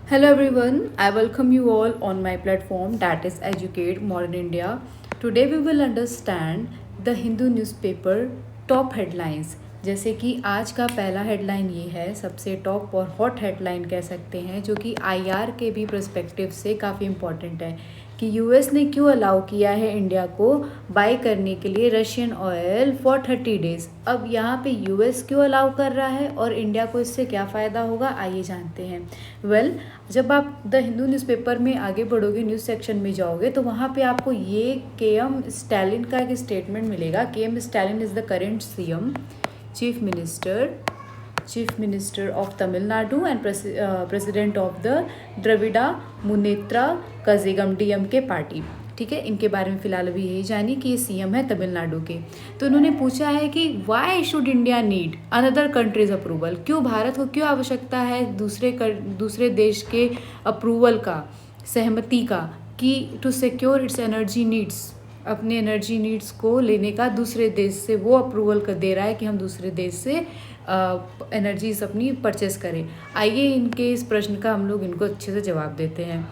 Hello everyone, I welcome you all on my platform that is Educate Modern India. Today we will understand the Hindu newspaper top headlines. जैसे कि आज का पहला headline ये है, सबसे टॉप और हॉट हेडलाइन कह सकते हैं, जो कि आईआर के भी पर्सपेक्टिव से काफ़ी इम्पॉर्टेंट है कि यूएस ने क्यों अलाउ किया है इंडिया को बाय करने के लिए रशियन ऑयल फॉर 30 डेज़। अब यहाँ पे यूएस क्यों अलाउ कर रहा है और इंडिया को इससे क्या फ़ायदा होगा, आइए जानते हैं। जब आप द हिंदू न्यूज़पेपर में आगे बढ़ोगे, न्यूज़ सेक्शन में जाओगे, तो वहाँ पे आपको ये के.एम. स्टैलिन का एक स्टेटमेंट मिलेगा। K M. Stalin is the current CM, chief minister of Tamil Nadu and president of the Dravida Munnetra Kazhagam DMK party. ठीक है, इनके बारे में फ़िलहाल अभी यही जानिए कि ये सीएम है तमिलनाडु के। तो उन्होंने पूछा है कि why should India need another countries approval, क्यों भारत को क्यों आवश्यकता है दूसरे देश के अप्रूवल का, सहमति का, कि to secure its energy needs, अपने एनर्जी नीड्स को लेने का दूसरे देश से वो अप्रूवल कर दे रहा है कि हम दूसरे देश से एनर्जीज अपनी परचेस करें। आइए इनके इस प्रश्न का हम लोग इनको अच्छे से जवाब देते हैं।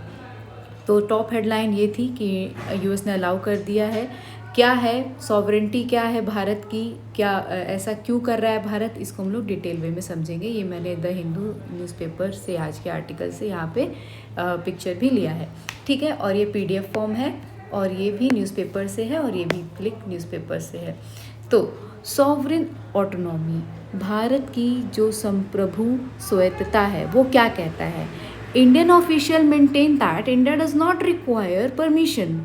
तो टॉप हेडलाइन ये थी कि यूएस ने अलाउ कर दिया है। क्या है सॉवरेंटी, क्या है भारत की, क्या ऐसा क्यों कर रहा है भारत, इसको हम लोग डिटेल वे में समझेंगे। ये मैंने द हिंदू न्यूज़पेपर से, आज के आर्टिकल से यहाँ पे पिक्चर भी लिया है। ठीक है, और ये पीडीएफ फॉर्म है, और ये भी न्यूज़पेपर से है, और ये भी क्लिक न्यूज़पेपर से है। तो सॉवरेन ऑटोनॉमी, भारत की जो संप्रभु स्वायत्तता है, वो क्या कहता है। Indian official maintain that India does not require permission.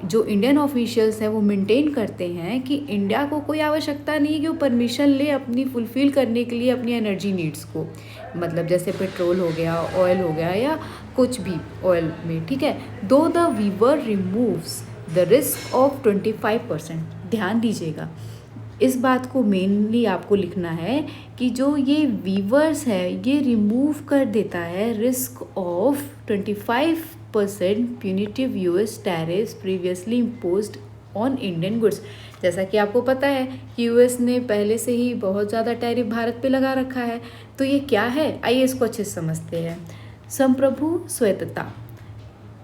जो इंडियन ऑफिशियल्स हैं वो मेंटेन करते हैं कि इंडिया को कोई आवश्यकता नहीं है कि वो परमिशन ले अपनी फुलफ़िल करने के लिए अपनी एनर्जी नीड्स को, मतलब जैसे पेट्रोल हो गया, ऑयल हो गया, या कुछ भी ऑयल में। ठीक है, दो the waiver removes the risk of 25%। ध्यान दीजिएगा, इस बात को मेनली आपको लिखना है कि जो ये वीवर्स है ये रिमूव कर देता है risk of 25% punitive US tariffs previously imposed on Indian goods. जैसा कि आपको पता है कि यूएस ने पहले से ही बहुत ज़्यादा टैरिफ भारत पे लगा रखा है। तो ये क्या है, आइए इसको अच्छे से समझते हैं। संप्रभु स्वायत्तता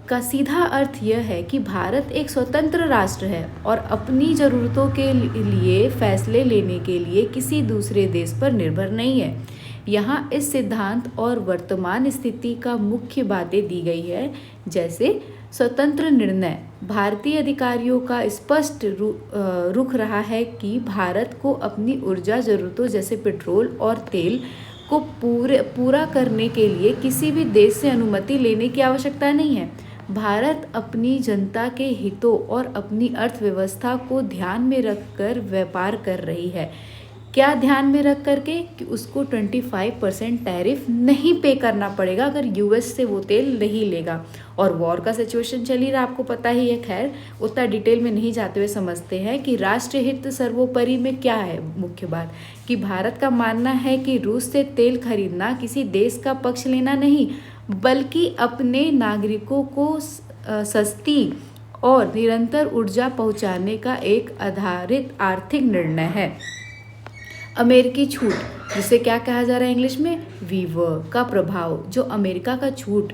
का सीधा अर्थ यह है कि भारत एक स्वतंत्र राष्ट्र है और अपनी ज़रूरतों के लिए फैसले लेने के लिए किसी दूसरे देश पर निर्भर नहीं है। यहाँ इस सिद्धांत और वर्तमान स्थिति का मुख्य बातें दी गई है, जैसे स्वतंत्र निर्णय। भारतीय अधिकारियों का स्पष्ट रुख रहा है कि भारत को अपनी ऊर्जा ज़रूरतों जैसे पेट्रोल और तेल को पूरा करने के लिए किसी भी देश से अनुमति लेने की आवश्यकता नहीं है। भारत अपनी जनता के हितों और अपनी अर्थव्यवस्था को ध्यान में रखकर व्यापार कर रही है। क्या ध्यान में रख करके कि उसको 25% टैरिफ नहीं पे करना पड़ेगा अगर यूएस से वो तेल नहीं लेगा। और वॉर का सिचुएशन चल ही रहा, आपको पता ही है। खैर, उतना डिटेल में नहीं जाते हुए समझते हैं कि राष्ट्रीय हित सर्वोपरि में क्या है। मुख्य बात कि भारत का मानना है कि रूस से तेल खरीदना किसी देश का पक्ष लेना नहीं, बल्कि अपने नागरिकों को सस्ती और निरंतर ऊर्जा पहुंचाने का एक आधारित आर्थिक निर्णय है। अमेरिकी छूट, जिसे क्या कहा जा रहा है इंग्लिश में, वीवर का प्रभाव। जो अमेरिका का छूट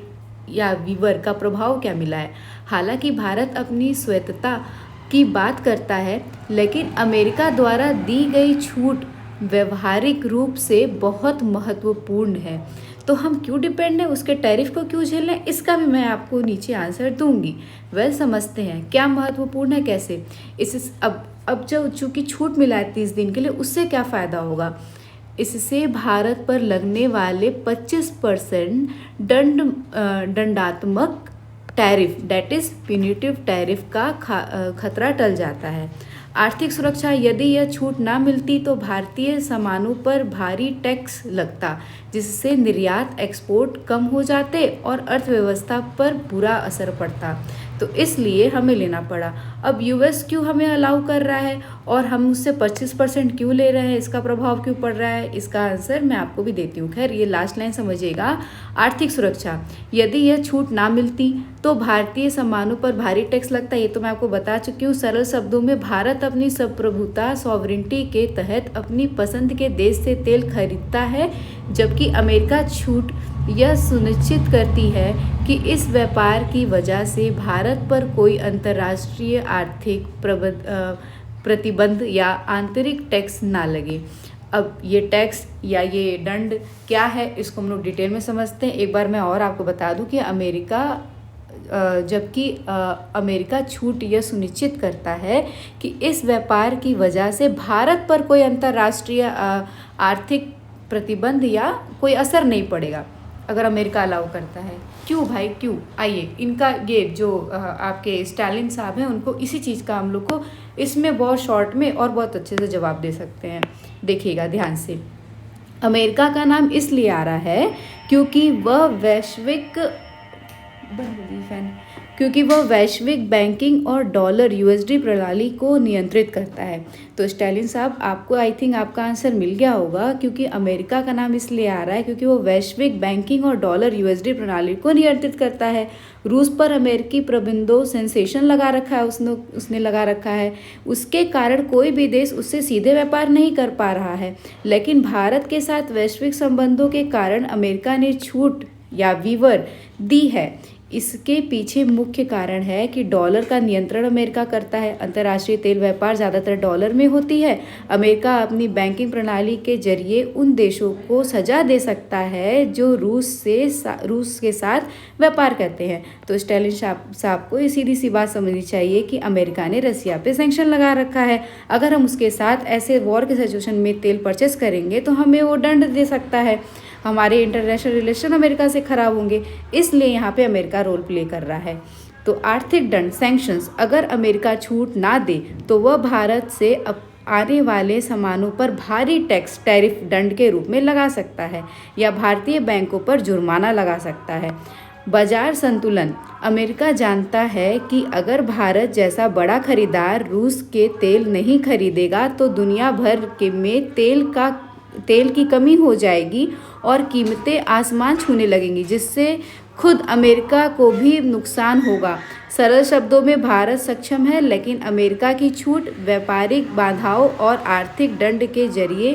या वीवर का प्रभाव क्या मिला है। हालांकि भारत अपनी स्वायत्तता की बात करता है, लेकिन अमेरिका द्वारा दी गई छूट व्यवहारिक रूप से बहुत महत्वपूर्ण है। तो हम क्यों डिपेंड हैं, उसके टैरिफ को क्यों झेल रहे हैं, इसका भी मैं आपको नीचे आंसर दूंगी। समझते हैं क्या महत्वपूर्ण है, कैसे। इस अब जो चूँकि छूट मिला है 30 दिन के लिए, उससे क्या फ़ायदा होगा। इससे भारत पर लगने वाले 25% दंडात्मक tariff, that is punitive tariff का खतरा टल जाता है। आर्थिक सुरक्षा, यदि यह छूट ना मिलती तो भारतीय सामानों पर भारी टैक्स लगता, जिससे निर्यात एक्सपोर्ट कम हो जाते और अर्थव्यवस्था पर बुरा असर पड़ता। तो इसलिए हमें लेना पड़ा। अब यूएस क्यों हमें अलाउ कर रहा है और हम उससे 25% क्यों ले रहे हैं, इसका प्रभाव क्यों पड़ रहा है, इसका आंसर मैं आपको भी देती हूँ। खैर, ये लास्ट लाइन समझिएगा। आर्थिक सुरक्षा, यदि यह छूट ना मिलती तो भारतीय सामानों पर भारी टैक्स लगता, ये तो मैं आपको बता चुकी हूँ। सरल शब्दों में, भारत अपनी संप्रभुता सॉवरेंटी के तहत अपनी पसंद के देश से तेल खरीदता है, जबकि अमेरिका छूट यह सुनिश्चित करती है कि इस व्यापार की वजह से भारत पर कोई अंतर्राष्ट्रीय आर्थिक प्रतिबंध या आंतरिक टैक्स ना लगे। अब ये टैक्स या ये दंड क्या है, इसको हम लोग डिटेल में समझते हैं। एक बार मैं और आपको बता दूं कि जबकि अमेरिका छूट यह सुनिश्चित करता है कि इस व्यापार की वजह से भारत पर कोई अंतर्राष्ट्रीय आर्थिक प्रतिबंध या कोई असर नहीं पड़ेगा अगर अमेरिका अलाउ करता है। क्यों भाई, क्यों? आइए, इनका ये जो आपके स्टालिन साहब हैं, उनको इसी चीज़ का हम लोग को इसमें बहुत शॉर्ट में और बहुत अच्छे से जवाब दे सकते हैं। देखिएगा ध्यान से। अमेरिका का नाम इसलिए आ रहा है क्योंकि वह वैश्विक बैंकिंग और डॉलर यूएसडी प्रणाली को नियंत्रित करता है। तो स्टालिन साहब, आपको आई थिंक आपका आंसर मिल गया होगा, क्योंकि अमेरिका का नाम इसलिए आ रहा है क्योंकि वो वैश्विक बैंकिंग और डॉलर यूएसडी प्रणाली को नियंत्रित करता है। रूस पर अमेरिकी प्रतिबंधों सेंसेशन लगा रखा है, उसने लगा रखा है। उसके कारण कोई भी देश उससे सीधे व्यापार नहीं कर पा रहा है। लेकिन भारत के साथ वैश्विक संबंधों के कारण अमेरिका ने छूट या वीवर दी है। इसके पीछे मुख्य कारण है कि डॉलर का नियंत्रण अमेरिका करता है। अंतर्राष्ट्रीय तेल व्यापार ज़्यादातर डॉलर में होती है। अमेरिका अपनी बैंकिंग प्रणाली के जरिए उन देशों को सजा दे सकता है जो रूस के साथ व्यापार करते हैं। तो स्टालिन साहब को ये सीधी सी बात समझनी चाहिए कि अमेरिका ने रसिया पे सैंक्शन लगा रखा है। अगर हम उसके साथ ऐसे वॉर के सिचुएशन में तेल परचेस करेंगे तो हमें वो दंड दे सकता है। हमारे इंटरनेशनल रिलेशन अमेरिका से खराब होंगे, इसलिए यहाँ पे अमेरिका रोल प्ले कर रहा है। तो आर्थिक दंड सैंक्शंस, अगर अमेरिका छूट ना दे तो वह भारत से आने वाले सामानों पर भारी टैक्स टैरिफ दंड के रूप में लगा सकता है या भारतीय बैंकों पर जुर्माना लगा सकता है। बाजार संतुलन, अमेरिका जानता है कि अगर भारत जैसा बड़ा खरीदार रूस के तेल नहीं खरीदेगा तो दुनिया भर में तेल की कमी हो जाएगी और कीमतें आसमान छूने लगेंगी, जिससे खुद अमेरिका को भी नुकसान होगा। सरल शब्दों में, भारत सक्षम है, लेकिन अमेरिका की छूट व्यापारिक बाधाओं और आर्थिक दंड के जरिए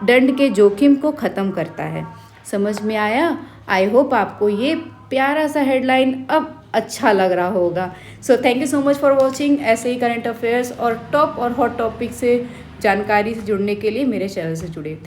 दंड के जोखिम को ख़त्म करता है। समझ में आया? आई होप आपको ये प्यारा सा हेडलाइन अब अच्छा लग रहा होगा। So thank you so much for watching. ऐसे ही करंट अफेयर्स और टॉप और हॉट टॉपिक से जानकारी से जुड़ने के लिए मेरे चैनल से जुड़े।